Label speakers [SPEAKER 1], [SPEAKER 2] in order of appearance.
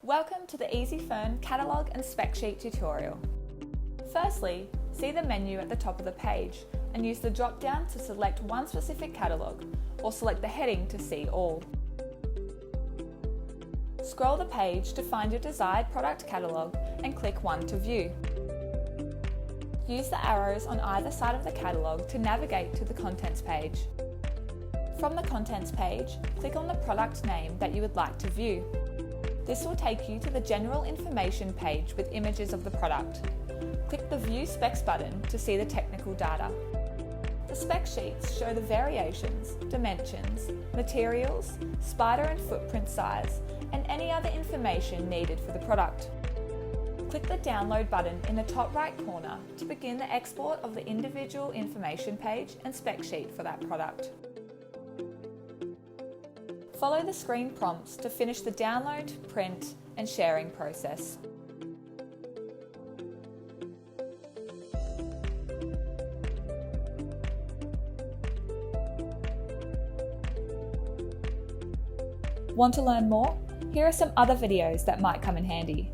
[SPEAKER 1] Welcome to the EasyFern Catalogue and Spec Sheet tutorial. Firstly, see the menu at the top of the page and use the drop-down to select one specific catalogue or select the heading to see all. Scroll the page to find your desired product catalogue and click one to view. Use the arrows on either side of the catalogue to navigate to the contents page. From the contents page, click on the product name that you would like to view. This will take you to the general information page with images of the product. Click the View Specs button to see the technical data. The spec sheets show the variations, dimensions, materials, spider and footprint size, and any other information needed for the product. Click the Download button in the top right corner to begin the export of the individual information page and spec sheet for that product. Follow the screen prompts to finish the download, print, and sharing process. Want to learn more? Here are some other videos that might come in handy.